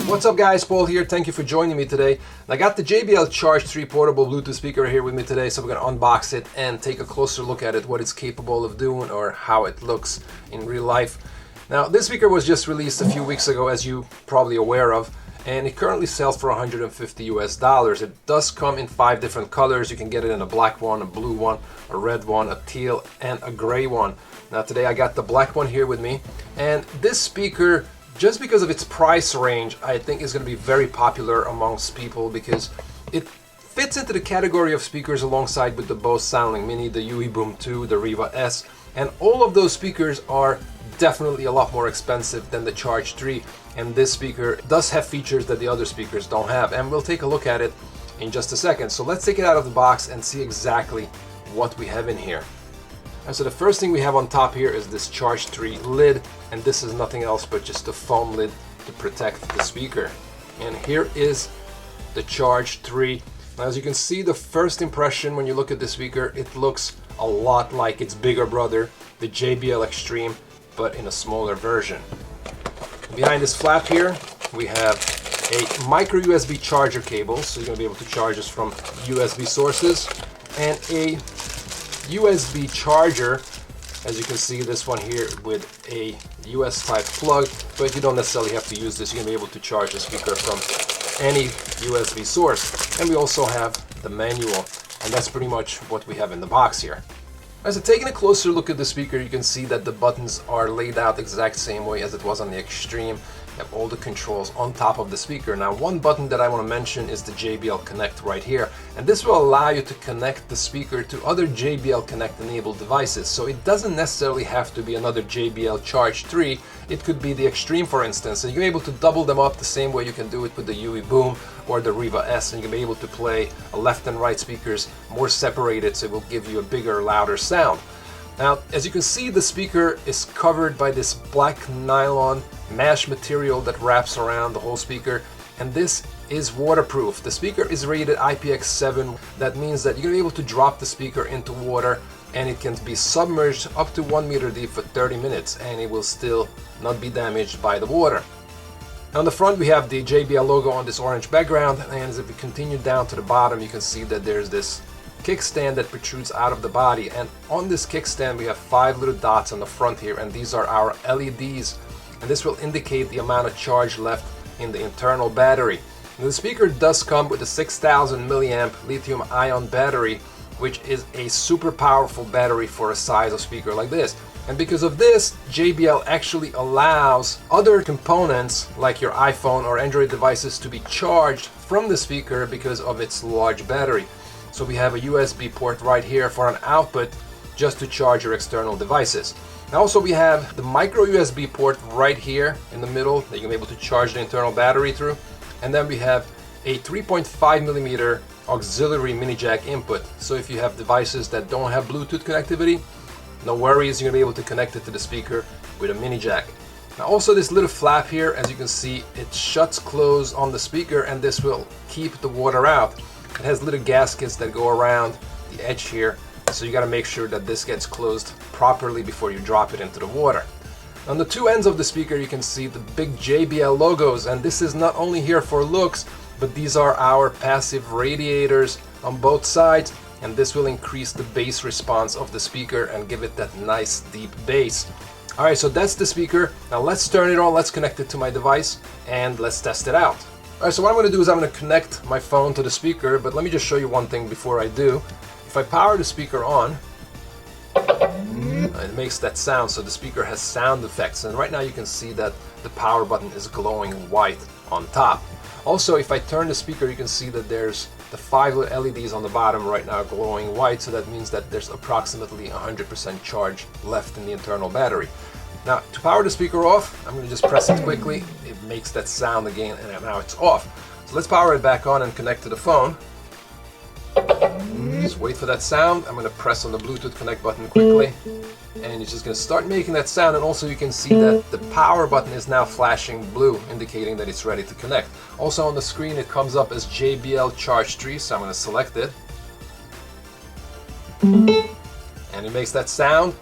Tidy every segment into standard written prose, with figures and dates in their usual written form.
What's up guys, Paul here. Thank you for joining me today. I got the JBL Charge 3 portable Bluetooth speaker here with me today, so we're going to unbox it and take a closer look at it, what it's capable of doing or how it looks in real life. Now this speaker was just released a few weeks ago, as you probably aware of, and it currently sells for $150 US. It does come in 5 different colors. You can get it in a black one, a blue one, a red one, a teal, and a gray one. Now today I got the black one here with me, and this speaker, just because of its price range, I think is going to be very popular amongst people because it fits into the category of speakers alongside with the Bose Soundlink Mini, the UE Boom 2, the Riva S, and all of those speakers are definitely a lot more expensive than the Charge 3, and this speaker does have features that the other speakers don't have, and we'll take a look at it in just a second. So let's take it out of the box and see exactly what we have in here. And so the first thing we have on top here is this Charge 3 lid, and this is nothing else but just a foam lid to protect the speaker. And here is the Charge 3. Now as you can see, the first impression when you look at the speaker, it looks a lot like its bigger brother, the JBL Xtreme, but in a smaller version. Behind this flap here, we have a micro USB charger cable, so you're going to be able to charge this from USB sources, and a USB charger, as you can see, this one here with a US type plug, but you don't necessarily have to use this. You're going to be able to charge the speaker from any USB source. And we also have the manual, and that's pretty much what we have in the box here. As so taking a closer look at the speaker, you can see that the buttons are laid out the exact same way as it was on the Xtreme. You have all the controls on top of the speaker. Now one button that I want to mention is the JBL Connect right here, and this will allow you to connect the speaker to other JBL Connect enabled devices. So it doesn't necessarily have to be another JBL Charge 3, it could be the Xtreme for instance, and you're able to double them up the same way you can do it with the UE Boom or the Riva S, and you can be able to play left and right speakers more separated, so it will give you a bigger, louder sound. Now, as you can see, the speaker is covered by this black nylon mesh material that wraps around the whole speaker, and this is waterproof. The speaker is rated IPX7. That means that you're going to be able to drop the speaker into water and it can be submerged up to 1 meter deep for 30 minutes and it will still not be damaged by the water. On the front we have the JBL logo on this orange background, and as we continue down to the bottom you can see that there's this kickstand that protrudes out of the body, and on this kickstand we have 5 little dots on the front here, and these are our LEDs, and this will indicate the amount of charge left in the internal battery. And the speaker does come with a 6000 milliamp lithium ion battery, which is a super powerful battery for a size of speaker like this. And because of this, JBL actually allows other components like your iPhone or Android devices to be charged from the speaker because of its large battery. So we have a USB port right here for an output just to charge your external devices. Now also we have the micro USB port right here in the middle that you can be able to charge the internal battery through. And then we have a 3.5mm auxiliary mini jack input. So if you have devices that don't have Bluetooth connectivity, no worries, you're going to be able to connect it to the speaker with a mini jack. Now also this little flap here, as you can see, it shuts closed on the speaker, and this will keep the water out. It has little gaskets that go around the edge here, so you got to make sure that this gets closed properly before you drop it into the water. On the 2 ends of the speaker you can see the big JBL logos, and this is not only here for looks, but these are our passive radiators on both sides, and this will increase the bass response of the speaker and give it that nice deep bass. Alright, so that's the speaker. Now let's turn it on, let's connect it to my device, and let's test it out. Alright, so what I'm going to do is I'm going to connect my phone to the speaker, but let me just show you one thing before I do. If I power the speaker on, it makes that sound, so the speaker has sound effects, and right now you can see that the power button is glowing white on top. Also, if I turn the speaker, you can see that there's the 5 LEDs on the bottom right now glowing white, so that means that there's approximately 100% charge left in the internal battery. Now, to power the speaker off, I'm going to just press it quickly. It makes that sound again, and now it's off. So let's power it back on and connect to the phone. Just wait for that sound. I'm going to press on the Bluetooth connect button quickly, and it's just going to start making that sound. And also you can see that the power button is now flashing blue, indicating that it's ready to connect. Also on the screen it comes up as JBL Charge 3, so I'm going to select it, and it makes that sound.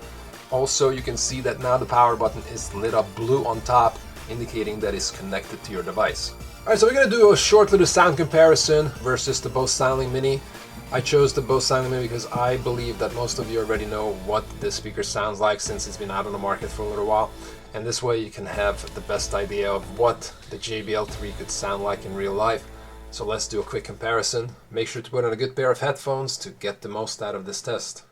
Also you can see that now the power button is lit up blue on top, indicating that it's connected to your device. Alright, so we're going to do a short little sound comparison versus the Bose Soundlink Mini. I chose the Bose Soundlink Mini because I believe that most of you already know what this speaker sounds like since it's been out on the market for a little while. And this way you can have the best idea of what the JBL 3 could sound like in real life. So let's do a quick comparison. Make sure to put on a good pair of headphones to get the most out of this test.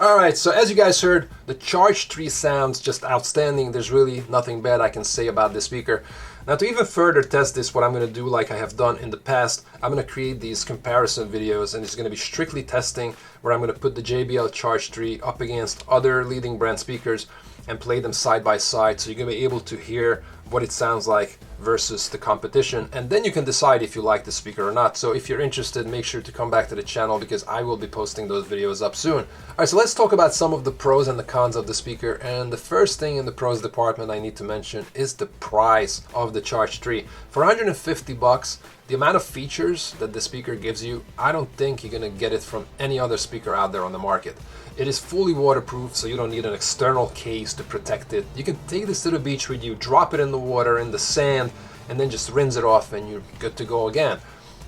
Alright, so as you guys heard, the Charge 3 sounds just outstanding. There's really nothing bad I can say about this speaker. Now to even further test this, what I'm going to do, like I have done in the past, I'm going to create these comparison videos, and it's going to be strictly testing where I'm going to put the JBL Charge 3 up against other leading brand speakers and play them side by side, so you're going to be able to hear what it sounds like versus the competition, and then you can decide if you like the speaker or not. So if you're interested, make sure to come back to the channel because I will be posting those videos up soon. Alright, so let's talk about some of the pros and the cons of the speaker, and the first thing in the pros department I need to mention is the price of the Charge 3. For 150 bucks, the amount of features that the speaker gives you, I don't think you're gonna get it from any other speaker out there on the market. It is fully waterproof, so you don't need an external case to protect it. You can take this to the beach with you, drop it in the water, in the sand, and then just rinse it off and you're good to go again.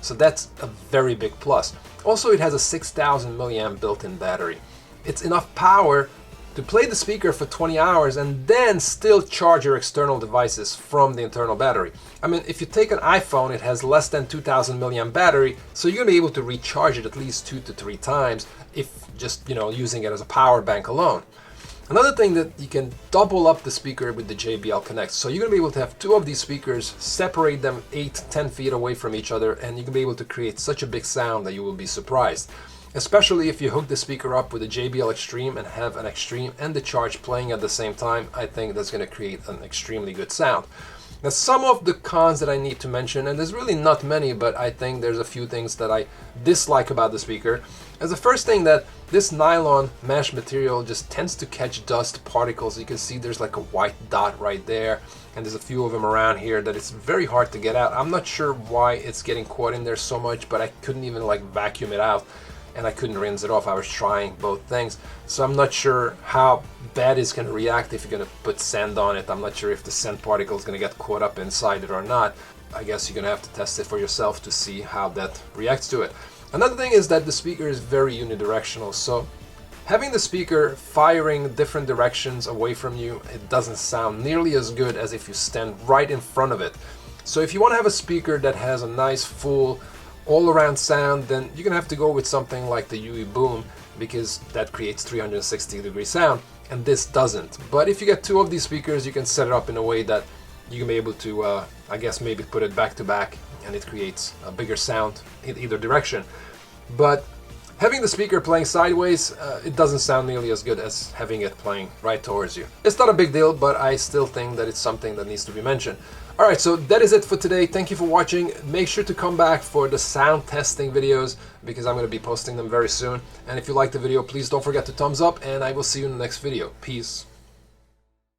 So that's a very big plus. Also, it has a 6000 milliamp built-in battery. It's enough power to play the speaker for 20 hours and then still charge your external devices from the internal battery. I mean, if you take an iPhone, it has less than 2000 milliamp battery, so you're gonna be able to recharge it at least 2 to 3 times if just, using it as a power bank alone. Another thing that you can double up the speaker with the JBL Connect. So you're gonna be able to have 2 of these speakers, separate them 8-10 feet away from each other, and you can be able to create such a big sound that you will be surprised. Especially if you hook the speaker up with a JBL Xtreme and have an Xtreme and the Charge playing at the same time, I think that's going to create an extremely good sound. Now, some of the cons that I need to mention, and there's really not many, but I think there's a few things that I dislike about the speaker. As the first thing, that this nylon mesh material just tends to catch dust particles. You can see there's like a white dot right there, and there's a few of them around here that it's very hard to get out. I'm not sure why it's getting caught in there so much, but I couldn't even like vacuum it out, and I couldn't rinse it off. I was trying both things, so I'm not sure how bad it's going to react if you're going to put sand on it. I'm not sure if the sand particle is going to get caught up inside it or not. I guess you're going to have to test it for yourself to see how that reacts to it. Another thing is that the speaker is very unidirectional, so having the speaker firing different directions away from you, it doesn't sound nearly as good as if you stand right in front of it. So if you want to have a speaker that has a nice full all-around sound, then you're gonna have to go with something like the UE Boom, because that creates 360-degree sound. and this doesn't. But if you get two of these speakers, you can set it up in a way that you can be able to, I guess, maybe put it back to back, and it creates a bigger sound in either direction. But having the speaker playing sideways, it doesn't sound nearly as good as having it playing right towards you. It's not a big deal, but I still think that it's something that needs to be mentioned. Alright, so that is it for today. Thank you for watching. Make sure to come back for the sound testing videos, because I'm going to be posting them very soon. And if you liked the video, please don't forget to thumbs up, and I will see you in the next video. Peace.